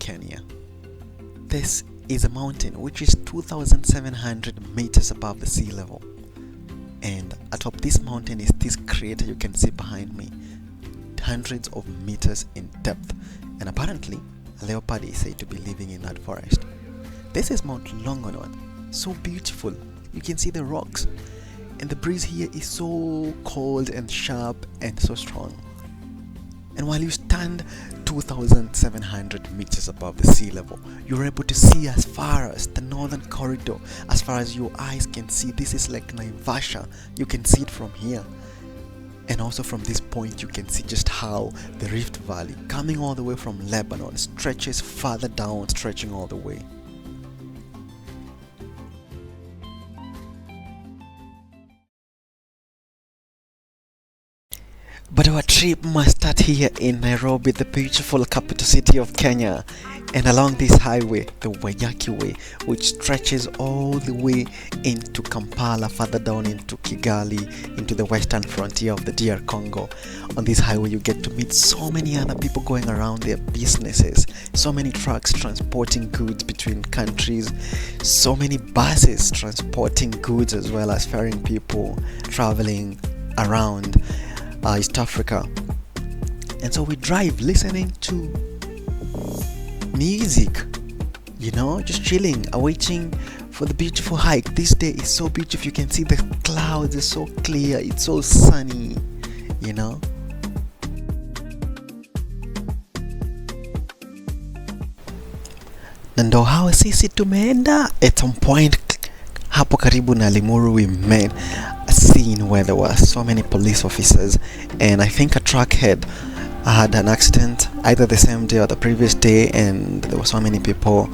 Kenya. This is a mountain which is 2,700 meters above the sea level. And atop this mountain is this crater you can see behind me, hundreds of meters in depth. And apparently, a leopard is said to be living in that forest. This is Mt Longonot. So beautiful. You can see the rocks. And the breeze here is so cold and sharp and so strong. And while you stand 2,700 meters above the sea level, you're able to see as far as the northern corridor, as far as your eyes can see. This is like Naivasha. You can see it from here. And also from this point, you can see just how the Rift Valley, coming all the way from Lebanon, stretches further down, stretching all the way. But our trip must start here in Nairobi, the beautiful capital city of Kenya, and along this highway, the Wayaki Way, which stretches all the way into Kampala, further down into Kigali, into the western frontier of the DR Congo. On this highway, you get to meet so many other people going around their businesses, so many trucks transporting goods between countries, so many buses transporting goods as well as ferrying people traveling around East Africa. And so we drive listening to music, just chilling, awaiting for the beautiful hike. This day is so beautiful. You can see the clouds are so clear, it's so sunny, na ndo hawa sisi tumeenda. At some point hapo karibu na Limuru, we met a scene where there were so many police officers, and I think a truck had an accident either the same day or the previous day, and there were so many people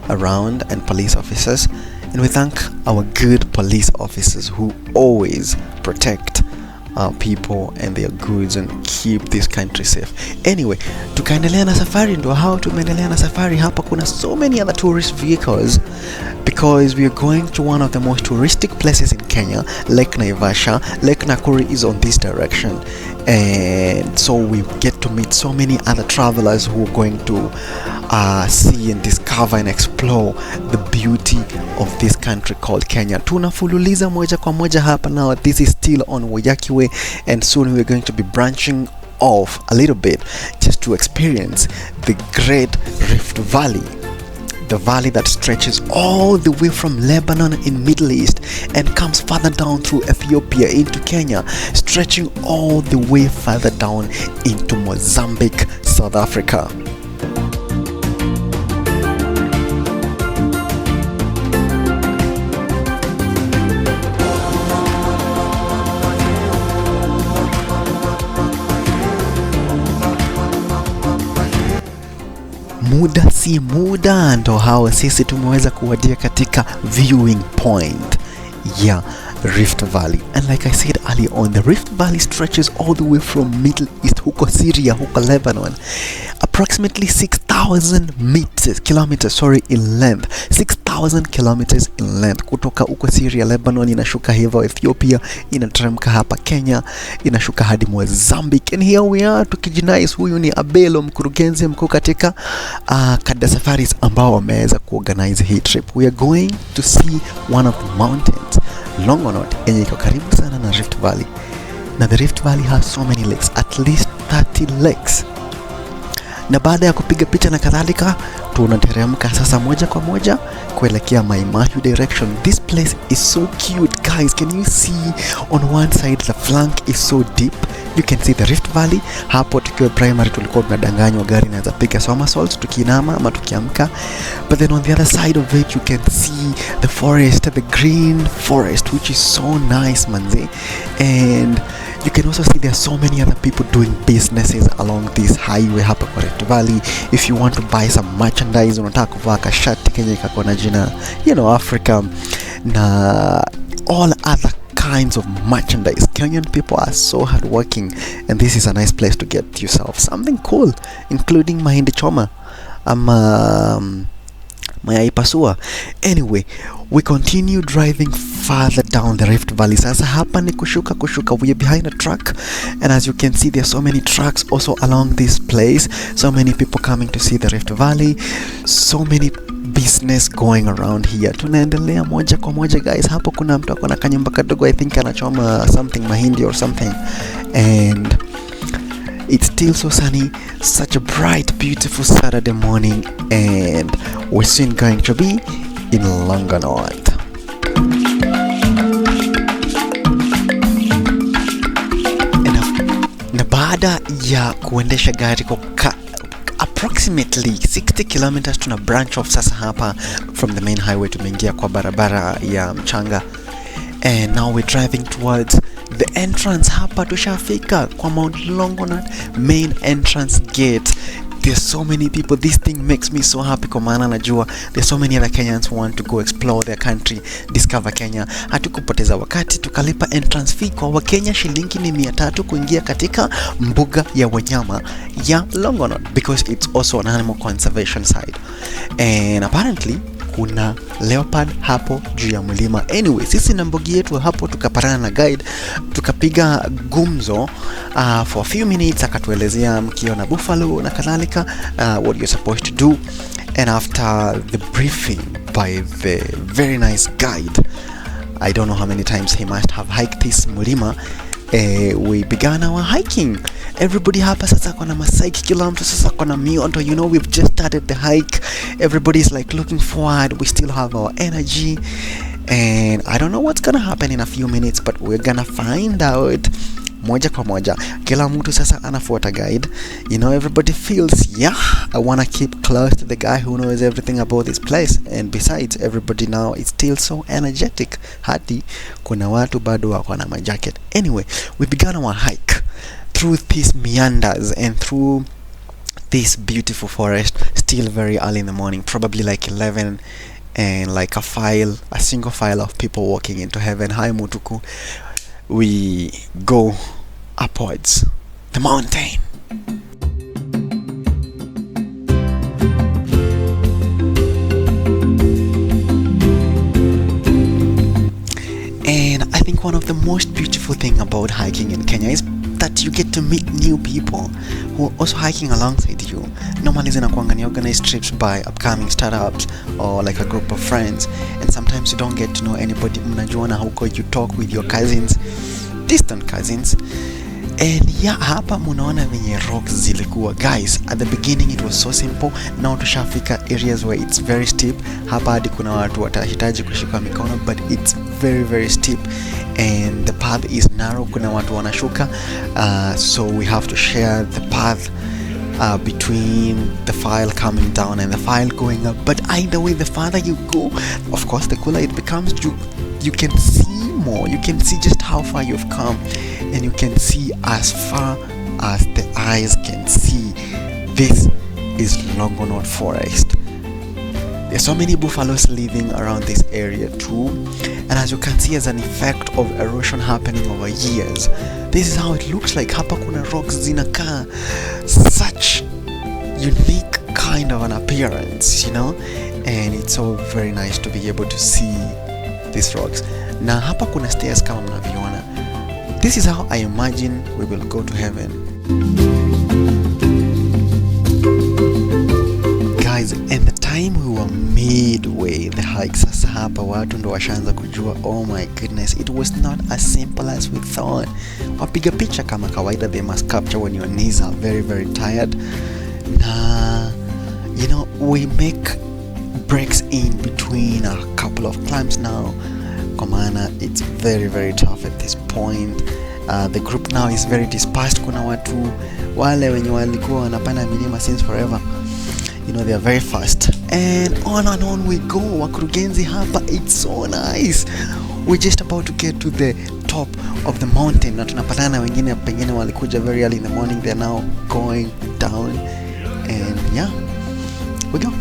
around and police officers. And we thank our good police officers who always protect our people and their goods and keep this country safe. Anyway, tukaendelea na safari. Ndo how tumeendelea na safari. Hapa kuna so many other tourist vehicles because we are going to one of the most touristic places in Kenya, Lake Naivasha. Lake Nakuru is on this direction, and so we get to meet so many other travelers who are going to see and discover and explore the beauty of this country called Kenya. Tunafululiza moja kwa moja hapa now. This is still on Wayaki Way, and soon we're going to be branching off a little bit just to experience the great Rift Valley, the valley that stretches all the way from Lebanon in Middle East and comes further down through Ethiopia into Kenya, stretching all the way further down into Mozambique, South Africa. Muda si muda, ndo hao sisi tumeweza kuwadia katika viewing point ya Rift Valley. And like I said earlier on, the Rift Valley stretches all the way from Middle East, huko Syria, huko Lebanon, approximately 6,000 kilometers in length. 6,000 kilometers in length, kutoka huko Syria, Lebanon, inashuka hivyo Ethiopia, inateremka hapa Kenya, inashuka hadi Mozambique. And here we are tukijinais. Huyu ni Abelo, mkurugenzi mkuu katika Kada Safaris ambao wameweza kuorganize hii trip. We are going to see one of the mountains, Longonot, yenye iko karibu sana na Rift Valley. Now the Rift Valley has so many lakes, at least 30 lakes. Na baada ya kupiga picha na kadhalika, tunateremka sasa moja kwa moja kuelekea Mai Mahiu direction. This place is so cute, guys. Can you see on one side the flank is so deep? You can see the Rift Valley. Hapo tukiwa primary tulikuwa tunadanganywa gari inaweza piga somersaults tukiinama ama tukiamka. But then on the other side of it you can see the forest, the green forest, which is so nice, manze. And you can also see there are so many other people doing businesses along this highway hapa kwa Rift Valley. If you want to buy some merchandise, unataka kuvaa kashati kenye kako na jina Africa, na all other kinds of merchandise. Kenyan people are so hardworking, and this is a nice place to get yourself something cool, including mahindi choma, mayai pasua. Anyway, We continue driving further down the Rift Valley. Sasa hapa ni kushuka. We are behind a truck, and as you can see, there are so many trucks also along this place. So many people coming to see the Rift Valley. So many business going around here. Tunaendelea moja kwa moja guys. Hapo kuna mtu akona kanyumba kadogo, I think anachoma something mahindi or something, and it's still so sunny. Such a bright, beautiful Saturday morning, and we're soon going to be in Longonot. Na baada ya kuendesha gari kwa approximately 60 kilometers, tuna branch off sasa hapa from the main highway. Tumeingia kwa barabara ya mchanga, and now we're driving towards the entrance. Hapa tushafika kwa Mt Longonot main entrance gate. There's so many people. This thing makes me so happy kwa maana najua there's so many other Kenyans who want to go explore their country, discover Kenya. Hatukupoteza wakati, tukalipa entrance fee kwa Wakenya shilingi ni 300 kuingia katika mbuga ya wanyama ya Longonot, because it's also an animal conservation site, and apparently kuna leopard hapo juu ya mlima. Anyway, sisi na mbogi yetu hapo tukapatana na guide, tukapiga gumzo for a few minutes. Akatuelezea mkiona buffalo na kadhalika, what you're supposed to do. And after the briefing by the very nice guide, I don't know how many times he must have hiked this mlima, we began our hiking. Everybody hapa sasa kona masaiki, kila mtu sasa kona mioto. You know, we've just started the hike. Everybody's like looking forward. We still have our energy, and I don't know what's gonna happen in a few minutes, but we're gonna find out moja kwa moja. Kila mtu sasa anafuata guide. You know, everybody feels, yeah, I wanna keep close to the guy who knows everything about this place. And besides, everybody now is still so energetic. Hadi kuna watu bado wako na majacket. Anyway, we began our hike through these meanders and through this beautiful forest, still very early in the morning, probably like 11, and like a single file of people walking into heaven. Hi Mutuku. We go upwards the mountain. And I think one of the most beautiful thing about hiking in Kenya is that you get to meet new people who are also hiking alongside you. Normally zinakuanga ni organized trips by upcoming startups or like a group of friends, and sometimes you don't get to know anybody. Mnajuana huko, you talk with your cousins, distant cousins. And yeah, hapa munaona venye rocks zilikuwa. Guys, at the beginning it was so simple. Now tushafika areas where it's very steep. Hapa hadi kuna watu watahitaji kushika mikono, but it's very very steep, and the path is narrow. Kuna watu wanashuka, so we have to share the path between the file coming down and the file going up. But either way, the farther you go, of course the cooler it becomes. You can see more. You can see just how far you've come, and you can see as far as the eyes can see. This is Longonot forest. There's so many buffaloes living around this area too, and as you can see, as an effect of erosion happening over years, this is how it looks like. Hapa kuna rocks zinakaa such unique kind of an appearance, you know, and it's so very nice to be able to see these rocks. Na hapa kuna stairs kama mnavyoona. This is how I imagine we will go to heaven. Guys, at the time we were midway the hike, sasa hapa watu ndo washaanza kujua, oh my goodness, it was not as simple as we thought. Wapiga picha kama kawaida, they must capture when your knees are very very tired. Na you know, we make breaks in between a couple of climbs now, kwa maana it's very very tough at this point. The group now is very dispersed. Kuna watu wale wenye walikuwa wanapanda milima since forever, you know, they are very fast, and on we go. Wakurugenzi hapa, it's so nice. We're just about to get to the top of the mountain, na tunapatana wengine pengine walikuja very early in the morning. They're now going down, and yeah, we go.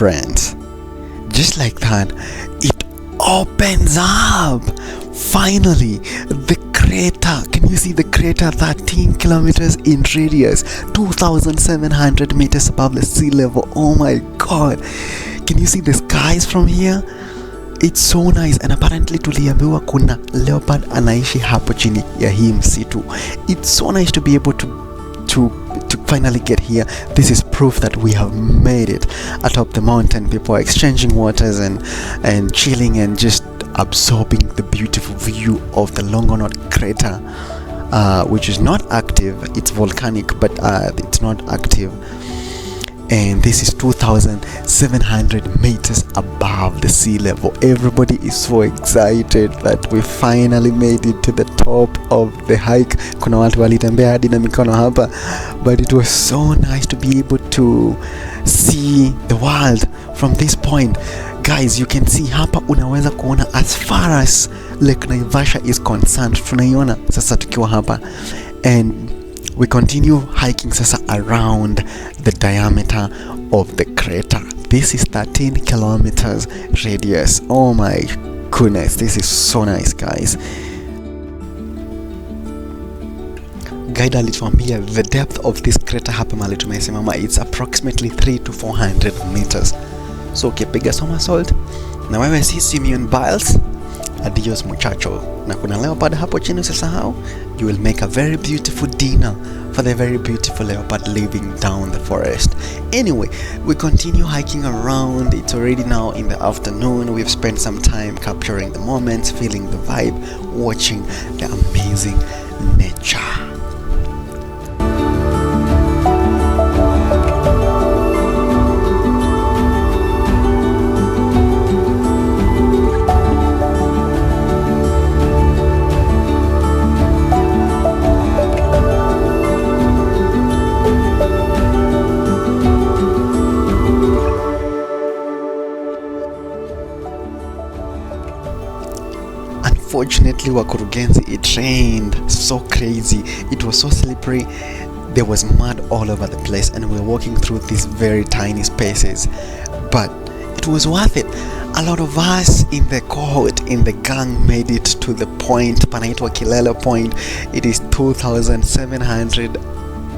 friends. Just like that, it opens up. Finally, the crater. Can you see the crater? 13 kilometers in radius, 2,700 meters above the sea level. Oh my god. Can you see the skies from here? It's so nice. And apparently tuliambiwa kuna leopard anaishi hapo chini ya hii msitu. It's so nice to be able to finally get here. This is proof that we have made it atop the mountain. People are exchanging waters and chilling and just absorbing the beautiful view of the Longonot crater, which is not active. It's volcanic, but it's not active. And this is 2,700 meters above the sea level. Everybody is so excited that we finally made it to the top of the hike. Kuna watu walitembea hadi na mikono hapa, but it was so nice to be able to see the world from this point. Guys, you can see hapa unaweza kuona as far as Lake Naivasha is concerned. Tunaiona sasa tukiwa hapa, and we continue hiking sasa around the diameter of the crater. This is 13 kilometers radius. Oh my goodness, this is so nice, guys. Guide alituambia the depth of this crater hapa mahali tumesimama, it's approximately 300 to 400 meters. So ukipiga somersault na wewe si Simeon Biles, adios muchacho. Na kuna leopard hapo chini, usisahau. You will make a very beautiful dinner for the very beautiful leopard living down the forest. Anyway, we continue hiking around. It's already now in the afternoon. We've spent some time capturing the moments, feeling the vibe, watching the amazing nature. Unfortunately, Wakurugenzi, it rained so crazy. It was so slippery. There was mud all over the place, and we were walking through these very tiny spaces. But it was worth it. A lot of us in the cohort, in the gang, made it to the point, panaitwa Kilele Point. It is 2,700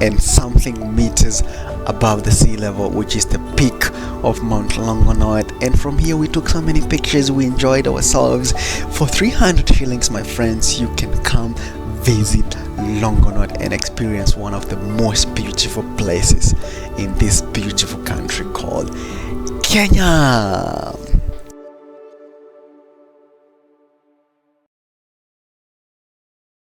and something meters above the sea level, which is the peak of Mt Longonot. And from here we took so many pictures, we enjoyed ourselves. For 300 shillings, my friends, you can come visit Longonot and experience one of the most beautiful places in this beautiful country called Kenya.